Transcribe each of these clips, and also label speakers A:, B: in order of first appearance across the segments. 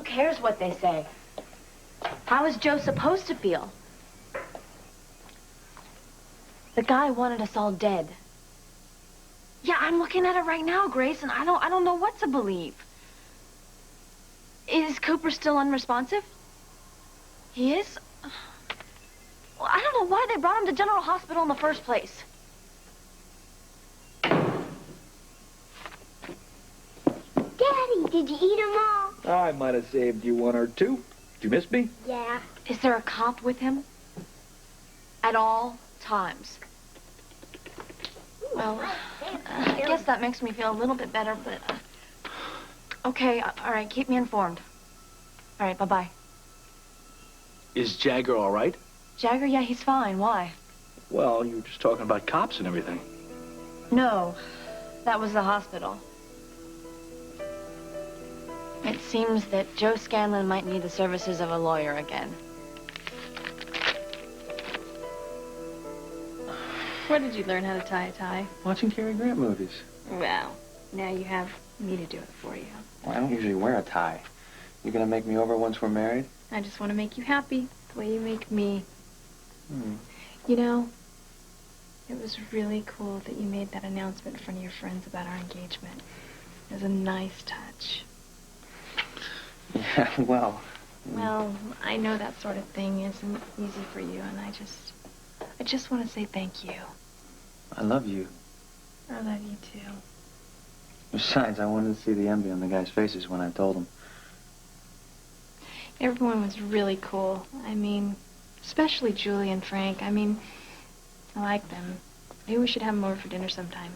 A: cares what they say? How is Joe supposed to feel? The guy wanted us all dead. Yeah, I'm looking at it right now, Grace, and I don't know what to believe. Is Cooper still unresponsive? He is? Well, I don't know why they brought him to General Hospital in the first place.
B: Daddy, did you eat them all?
C: I might have saved you one or two. Did you miss me?
B: Yeah.
A: Is there a cop with him? At all times? Well, I guess that makes me feel a little bit better, but... Okay, all right, keep me informed. All right, bye-bye.
D: Is Jagger all right?
A: Jagger, yeah, he's fine. Why?
D: Well, you were just talking about cops and everything.
A: No, that was the hospital. It seems that Joe Scanlon might need the services of a lawyer again.
E: Where did you learn how to tie a tie?
F: Watching Cary Grant movies.
E: Well, now you have me to do it for you.
F: Well, I don't usually wear a tie. You gonna make me over once we're married?
E: I just want to make you happy the way you make me.
F: Hmm.
E: You know, it was really cool that you made that announcement in front of your friends about our engagement. It was a nice touch.
F: Yeah, well...
E: Well, I know that sort of thing isn't easy for you, and I just want to say thank you.
F: I love you.
E: I love you too.
F: Besides, I wanted to see the envy on the guys' faces when I told them.
E: Everyone was really cool. I mean, especially Julie and Frank. I mean, I like them. Maybe we should have them over for dinner sometime.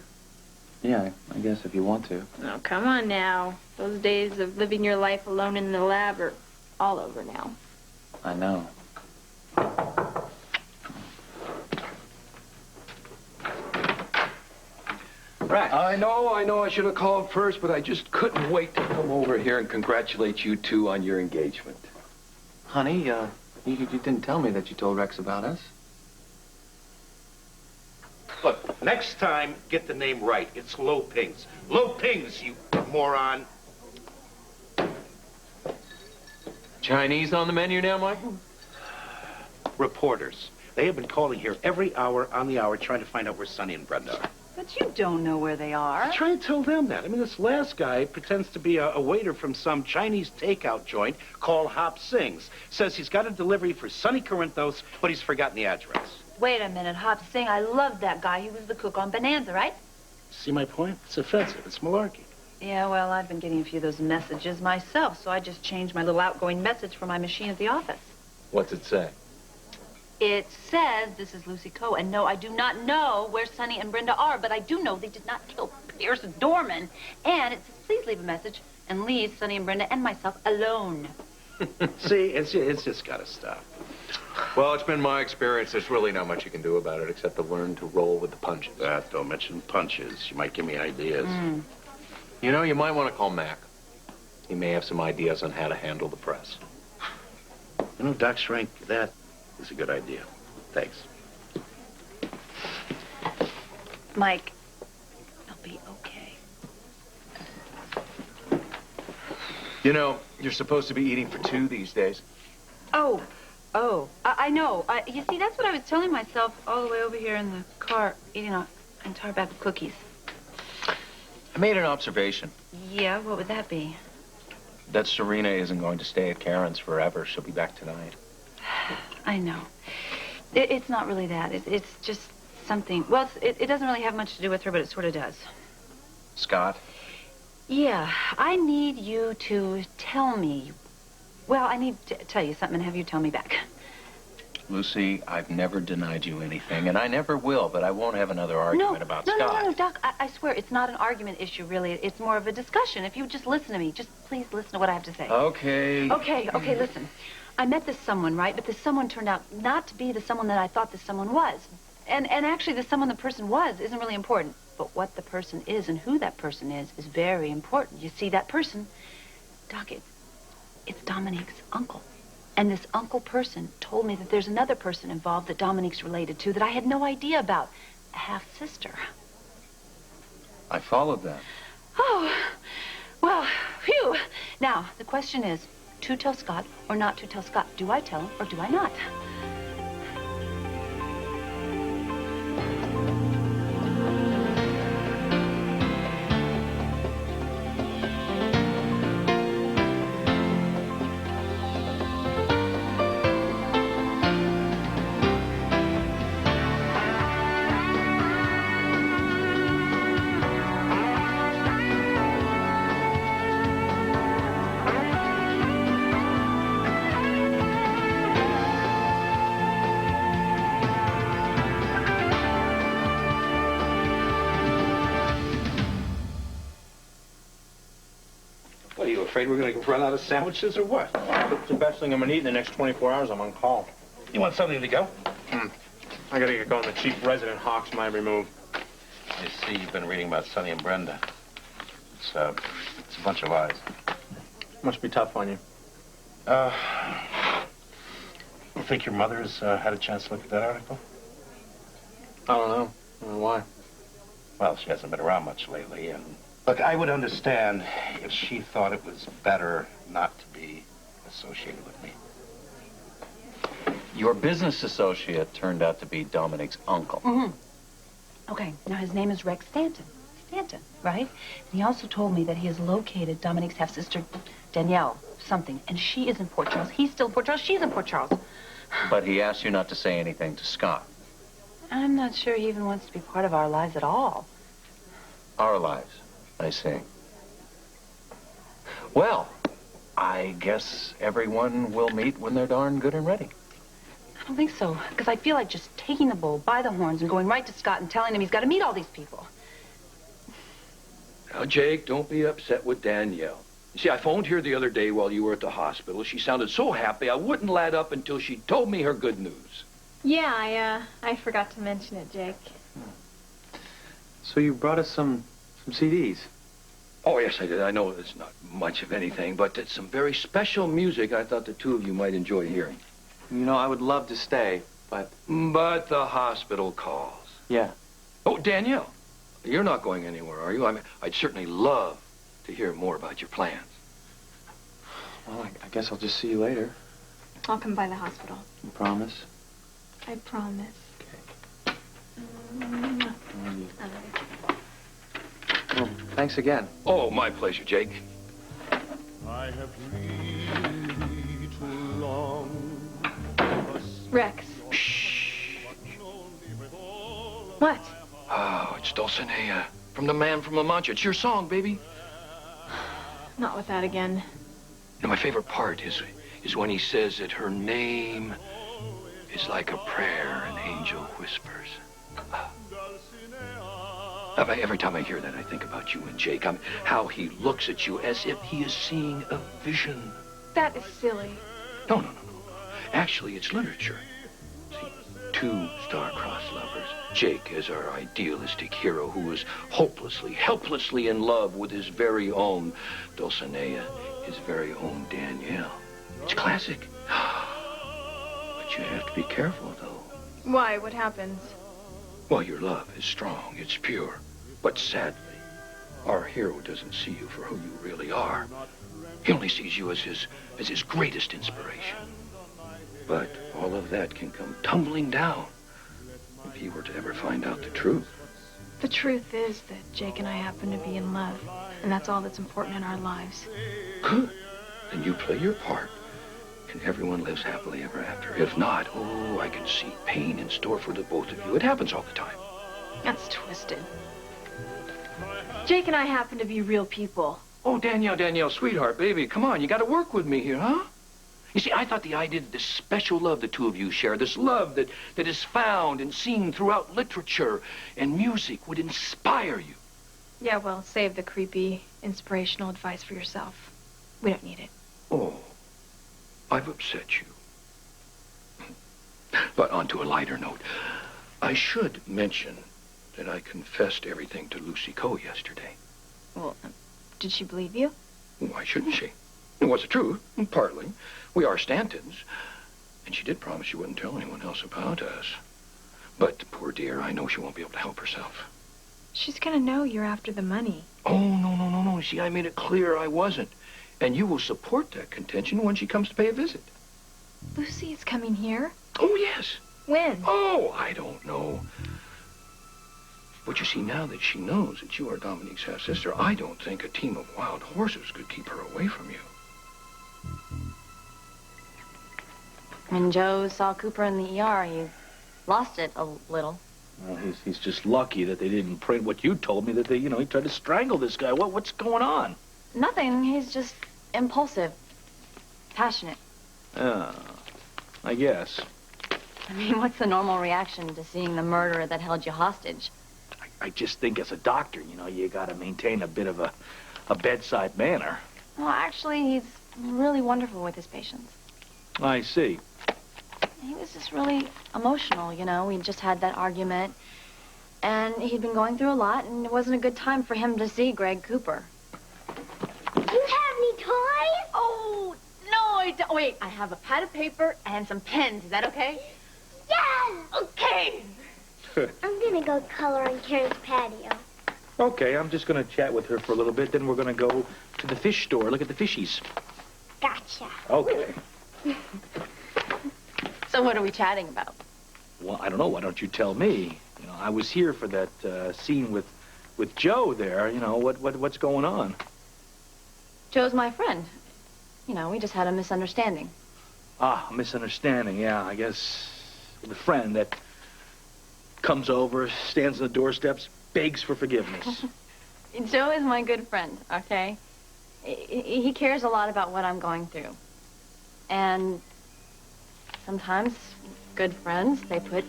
F: Yeah, I guess if you want to.
E: Oh, come on now. Those days of living your life alone in the lab are all over now.
F: I know.
C: Right. I know I should have called first, but I just couldn't wait to come over here and congratulate you two on your engagement.
F: Honey, you didn't tell me that you told Rex about us.
G: Look, next time, get the name right. It's Lopings. Lopings, you moron.
D: Chinese on the menu now, Michael?
G: Reporters. They have been calling here every hour on the hour trying to find out where Sonny and Brenda are.
H: But you don't know where they are.
G: Try and tell them that. I mean, this last guy pretends to be a waiter from some Chinese takeout joint called Hop Sings. Says he's got a delivery for Sonny Corinthos, but he's forgotten the address.
H: Wait a minute, Hop Sing. I loved that guy. He was the cook on Bonanza, right?
G: See my point? It's offensive. It's malarkey.
H: Yeah, well, I've been getting a few of those messages myself, so I just changed my little outgoing message for my machine at the office.
D: What's it say?
H: It says, this is Lucy Coe, and no, I do not know where Sonny and Brenda are, but I do know they did not kill Pierce Dorman. And it says, please leave a message and leave Sonny and Brenda and myself alone.
G: See, it's just got to stop.
D: Well, it's been my experience. There's really not much you can do about it except to learn to roll with the punches.
G: Don't mention punches. You might give me ideas.
D: You know, you might want to call Mac. He may have some ideas on how to handle the press.
G: You know, Doc Schrank, that is a good idea. Thanks.
H: Mike, it'll be okay.
D: You know, you're supposed to be eating for two these days.
H: Oh, I know. You see, that's what I was telling myself all the way over here in the car, eating an entire bag of cookies.
D: I made an observation.
H: Yeah, what would that be?
D: That Serena isn't going to stay at Karen's forever. She'll be back tonight.
H: I know. It's not really that. It's just something. Well, it doesn't really have much to do with her, but it sort of does.
D: Scott?
H: Yeah, I need you to tell me. Well, I need to tell you something and have you tell me back.
D: Lucy, I've never denied you anything, and I never will, but I won't have another argument about Scott.
H: No, Doc, I swear, it's not an argument issue, really. It's more of a discussion. If you would just listen to me, just please listen to what I have to say.
D: Okay.
H: Okay, listen. I met this someone, right? But this someone turned out not to be the someone that I thought this someone was. And actually, the someone the person was isn't really important. But what the person is and who that person is very important. You see, that person, Doc, it's Dominique's uncle. And this uncle person told me that there's another person involved that Dominique's related to that I had no idea about. A half-sister.
D: I followed that.
H: Oh, well, phew. Now, the question is, to tell Scott or not to tell Scott. Do I tell him or do I not?
G: What, are you afraid we're going to run out of sandwiches or what?
I: It's the best thing I'm gonna eat in the next 24 hours. I'm on call.
G: You want something to go?
I: I gotta get going. The chief resident hawks my remove.
D: You see, you've been reading about Sonny and Brenda. It's a bunch of lies.
I: Must be tough on you.
G: You think your mother's had a chance to look at that article?
I: I don't know. Why?
G: Well, she hasn't been around much lately, and... Look, I would understand if she thought it was better not to be associated with me.
D: Your business associate turned out to be Dominique's uncle.
H: Okay, now his name is Rex Stanton. Stanton, right? And he also told me that he has located Dominique's half-sister, Danielle, something, and she is in Port Charles. He's still in Port Charles. She's in Port Charles.
D: But he asked you not to say anything to Scott.
H: I'm not sure he even wants to be part of our lives at all.
D: Our lives, I see. Well, I guess everyone will meet when they're darn good and ready.
H: I don't think so, because I feel like just taking the bull by the horns and going right to Scott and telling him he's got to meet all these people.
C: Now, Jake, don't be upset with Danielle. You see, I phoned here the other day while you were at the hospital. She sounded so happy I wouldn't let up until she told me her good news.
E: Yeah, I forgot to mention it, Jake.
F: So you brought us some CDs.
C: Oh, yes, I did. I know it's not much of anything, but it's some very special music I thought the two of you might enjoy hearing.
F: You know, I would love to stay, but...
C: But the hospital calls.
F: Yeah.
C: Oh, Danielle, you're not going anywhere, are you? I mean, I'd certainly love to hear more about your plans.
F: Well, I guess I'll just see you later.
E: I'll come by the hospital.
F: You promise?
E: I promise.
F: Okay. Well, thanks again.
C: Oh, my pleasure, Jake.
J: I have really too long.
E: Rex.
C: Shh.
E: What?
C: Oh, it's Dulcinea from the Man from La Mancha. It's your song, baby.
E: Not with that again.
C: You know, my favorite part is when he says that her name is like a prayer an angel whispers. Every time I hear that, I think about you and Jake. How he looks at you as if he is seeing a vision.
E: That is silly.
C: No. Actually, it's literature. See, two star-crossed lovers. Jake is our idealistic hero who is hopelessly, helplessly in love with his very own Dulcinea, his very own Danielle. It's classic. But you have to be careful, though.
E: Why? What happens?
C: Well, your love is strong, it's pure. But sadly, our hero doesn't see you for who you really are. He only sees you as his greatest inspiration. But all of that can come tumbling down if he were to ever find out the truth.
E: The truth is that Jake and I happen to be in love, and that's all that's important in our lives.
C: Good. Then you play your part, and everyone lives happily ever after. If not, oh, I can see pain in store for the both of you. It happens all the time.
E: That's twisted. Jake and I happen to be real people.
C: Oh, Danielle, sweetheart, baby, come on. You got to work with me here, huh? You see, I thought the idea that this special love the two of you share, this love that is found and seen throughout literature and music would inspire you.
E: Yeah, well, save the creepy, inspirational advice for yourself. We don't need it.
C: Oh, I've upset you. But on to a lighter note, I should mention that I confessed everything to Lucy Coe yesterday.
E: Well, did she believe you?
C: Why shouldn't she? It was the truth, partly. We are Stantons. And she did promise she wouldn't tell anyone else about us. But, poor dear, I know she won't be able to help herself.
E: She's gonna know you're after the money.
C: Oh, no. See, I made it clear I wasn't. And you will support that contention when she comes to pay a visit.
E: Lucy is coming here?
C: Oh, yes.
E: When?
C: Oh, I don't know. But you see, now that she knows that you are Dominique's half-sister, I don't think a team of wild horses could keep her away from you.
A: When Joe saw Cooper in the ER, he lost it a little.
K: Well, he's just lucky that they didn't print what you told me, that he tried to strangle this guy. What's going on?
A: Nothing. He's just impulsive, passionate.
K: I guess.
A: I mean, what's the normal reaction to seeing the murderer that held you hostage?
K: I just think as a doctor, you gotta maintain a bit of a bedside manner.
A: Well, actually, he's really wonderful with his patients.
K: I see.
A: He was just really emotional, We just had that argument, and he'd been going through a lot, and it wasn't a good time for him to see Greg Cooper.
B: Do you have any toys?
A: Oh, no, I don't. Wait, I have a pad of paper and some pens. Is that okay?
B: Yes!
A: Okay.
B: I'm gonna go color on Karen's patio.
K: Okay, I'm just gonna chat with her for a little bit, then we're gonna go to the fish store, look at the fishies.
B: Gotcha.
K: Okay.
A: So what are we chatting about?
K: Well, I don't know. Why don't you tell me? I was here for that scene with Joe there. What's going on?
A: Joe's my friend. We just had a misunderstanding.
K: Ah, a misunderstanding. Yeah, I guess the friend that comes over, stands on the doorsteps, begs for forgiveness.
A: Joe is my good friend, okay? He cares a lot about what I'm going through. And sometimes good friends, they put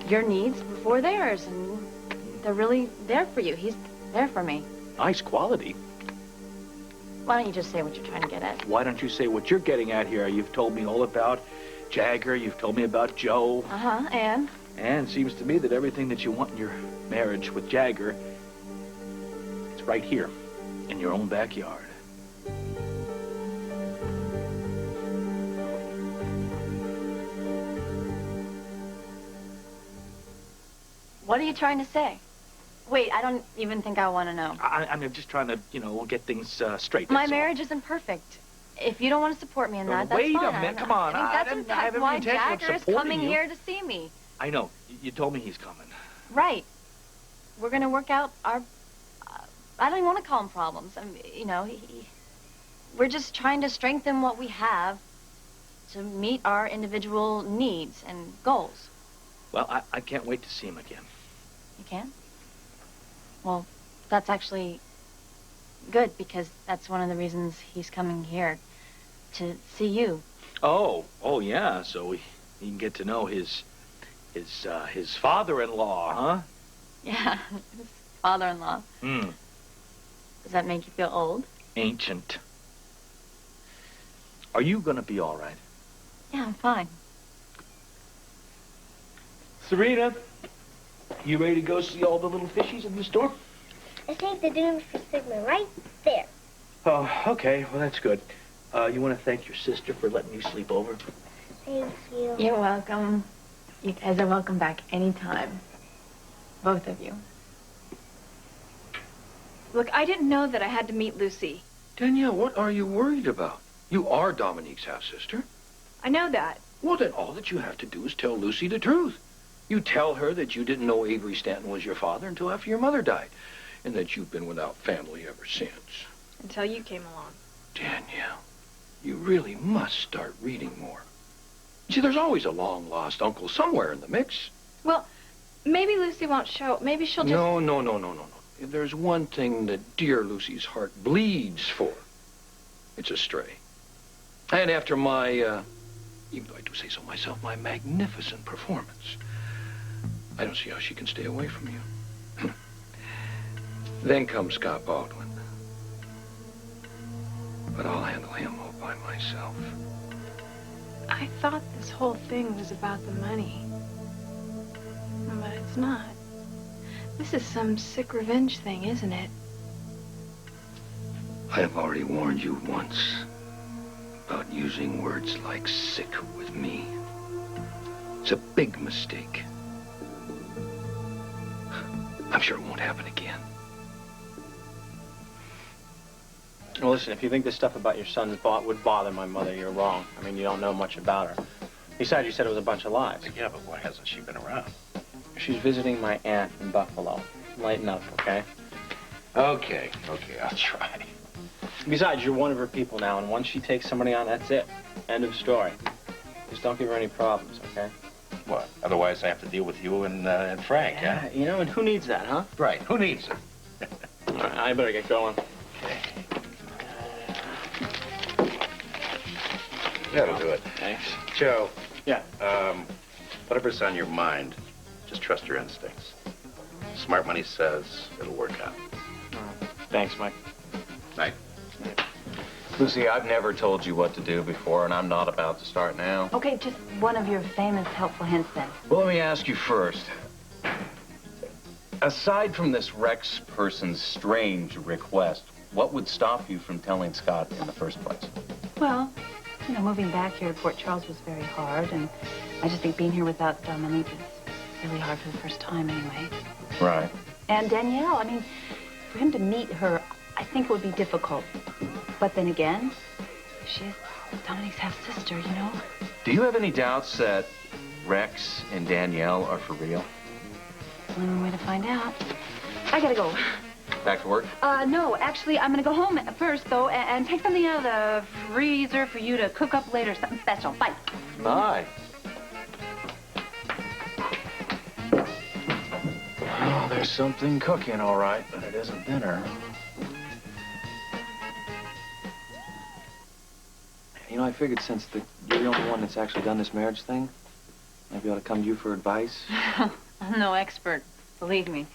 A: your needs before theirs, and they're really there for you. He's there for me.
K: Nice quality.
A: Why don't you just say what you're trying to get at?
K: Why don't you say what you're getting at here? You've told me all about Jagger. You've told me about Joe.
A: Uh-huh, and?
K: And it seems to me that everything that you want in your marriage with Jagger is right here, in your own backyard.
A: What are you trying to say? Wait, I don't even think I want to know.
K: I'm just trying to, get things straight.
A: My marriage isn't perfect. If you don't want to support me in that, that's
K: wait
A: fine.
K: a minute, come on.
A: I think that's why Jagger is coming here to see me.
K: I know. You told me he's coming.
A: Right. We're going to work out our... I don't even want to call them problems. We're just trying to strengthen what we have to meet our individual needs and goals.
K: Well, I can't wait to see him again.
A: You can? Well, that's actually good, because that's one of the reasons he's coming here, to see you.
K: Oh, yeah. So he can get to know his father-in-law, huh?
A: Yeah, his father-in-law.
K: Hmm.
A: Does that make you feel old?
K: Ancient. Are you gonna be all right?
A: Yeah, I'm fine.
K: Serena, you ready to go see all the little fishies in the store?
B: I think they're doing for Sigma right there.
K: Oh, okay. Well, that's good. You want to thank your sister for letting you sleep over?
B: Thank you.
E: You're welcome. You guys are welcome back anytime. Both of you. Look, I didn't know that I had to meet Lucy.
C: Danielle, what are you worried about? You are Dominique's half-sister.
E: I know that.
C: Well, then all that you have to do is tell Lucy the truth. You tell her that you didn't know Avery Stanton was your father until after your mother died, and that you've been without family ever since.
E: Until you came along.
C: Danielle, you really must start reading more. See, there's always a long-lost uncle somewhere in the mix.
E: Well, maybe Lucy won't show. Maybe she'll just...
C: No. There's one thing that dear Lucy's heart bleeds for. It's a stray. And after my, even though I do say so myself, my magnificent performance, I don't see how she can stay away from you. Then comes Scott Baldwin. But I'll handle him all by myself.
E: I thought this whole thing was about the money. But it's not. This is some sick revenge thing, isn't it?
C: I have already warned you once about using words like sick with me. It's a big mistake. I'm sure it won't happen again.
I: Well, listen, if you think this stuff about your son's would bother my mother, you're wrong. I mean, you don't know much about her. Besides, you said it was a bunch of lies.
G: Yeah, but why hasn't she been around?
I: She's visiting my aunt in Buffalo. Lighten up, okay?
G: Okay, I'll try.
I: Besides, you're one of her people now, and once she takes somebody on, that's it. End of story. Just don't give her any problems, okay?
G: What? Otherwise, I have to deal with you and Frank,
I: Yeah, you know, and who needs that, huh?
G: Right, who needs it?
I: All right, I better get going.
G: Okay. That'll do it.
I: Thanks.
G: Joe.
I: Yeah.
G: Whatever's on your mind, just trust your instincts. Smart money says it'll work out.
I: Thanks, Mike.
G: Night.
D: Lucy, I've never told you what to do before, and I'm not about to start now.
H: Okay, just one of your famous helpful hints then.
D: Well, let me ask you first. Aside from this Rex person's strange request, what would stop you from telling Scott in the first place?
H: Well, you know, moving back here to Port Charles was very hard, and I just think being here without Dominique is really hard for the first time anyway.
D: Right.
H: And Danielle, I mean, for him to meet her, I think it would be difficult. But then again, she's Dominique's half-sister, you know?
D: Do you have any doubts that Rex and Danielle are for real?
H: Only one way to find out. I gotta go.
D: Back to work?
H: No, actually, I'm gonna go home first, though, and take something out of the freezer for you to cook up later, something special. Bye.
D: Bye. Oh, there's something cooking, all right, but it isn't dinner.
F: You know, I figured since you're the only one that's actually done this marriage thing, maybe I ought to come to you for advice.
A: I'm no expert, believe me.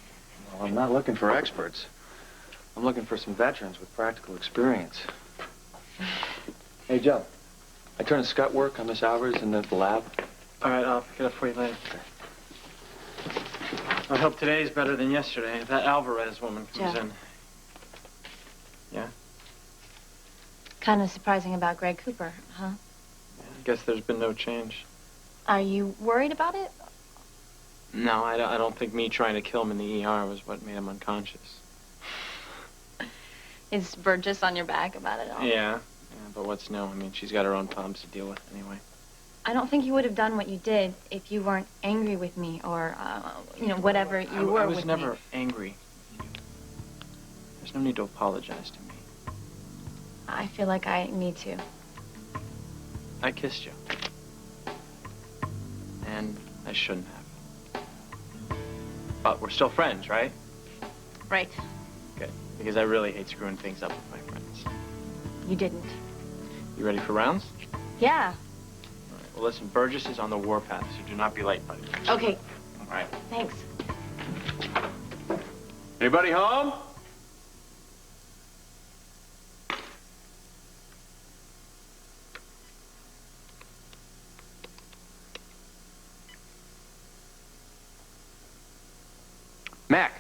F: Well, I'm not looking for experts. I'm looking for some veterans with practical experience. Hey, Joe. I turned to Scott work on Miss Alvarez in the lab.
I: All right, I'll pick it up for you later. I hope today's better than yesterday. If that Alvarez woman comes in. Yeah?
A: Kind of surprising about Greg Cooper, huh?
I: I guess there's been no change.
A: Are you worried about it?
I: No, I don't think me trying to kill him in the ER was what made him unconscious.
A: Is Burgess on your back about it all?
I: Yeah, but what's new? I mean, she's got her own problems to deal with anyway.
A: I don't think you would have done what you did if you weren't angry with me or, you know, whatever you were with me.
I: I was never angry with you. There's no need to apologize to me.
A: I feel like I need to.
I: I kissed you. And I shouldn't have. But we're still friends, right?
A: Right.
I: Good. Because I really hate screwing things up with my friends.
A: You didn't.
I: You ready for rounds?
A: Yeah.
I: All right. Well, listen, Burgess is on the warpath, so do not be late, buddy.
A: Okay.
I: All right.
A: Thanks.
C: Anybody home? Mac,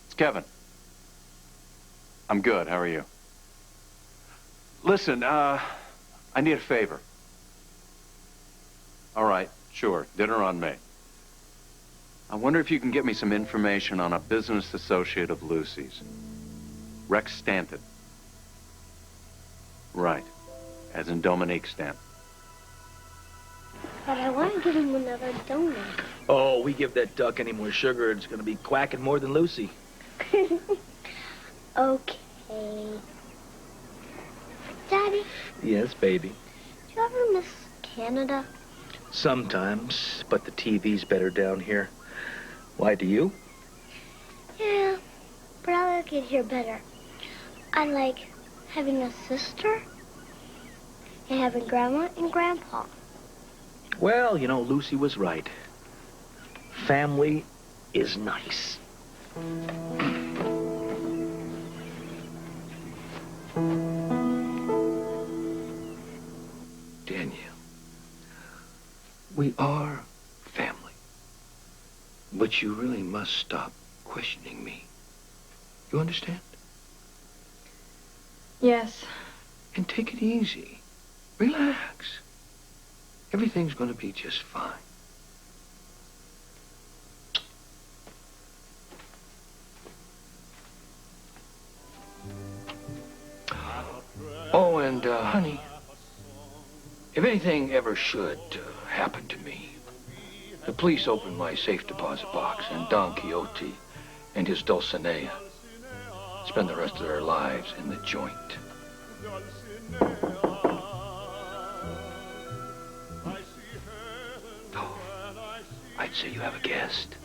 C: it's Kevin. I'm good. How are you? Listen, I need a favor. All right, sure. Dinner on me. I wonder if you can get me some information on a business associate of Lucy's. Rex Stanton. Right. As in Dominique Stanton.
B: But I want to give him another donut.
K: Oh, we give that duck any more sugar, it's going to be quacking more than Lucy.
B: Okay. Daddy,
K: Yes, baby.
B: do you ever miss Canada?
K: Sometimes, but the TV's better down here. Why, do you?
B: Yeah, but I like it here better. I like having a sister and having Grandma and Grandpa.
K: Well, you know, Lucy was right. Family is nice.
C: Danielle, we are family. But you really must stop questioning me. You understand?
A: Yes.
C: And take it easy. Relax. Everything's going to be just fine. honey, if anything ever should happen to me, the police open my safe deposit box, and Don Quixote and his Dulcinea spend the rest of their lives in the joint. Oh, I'd say you have a guest.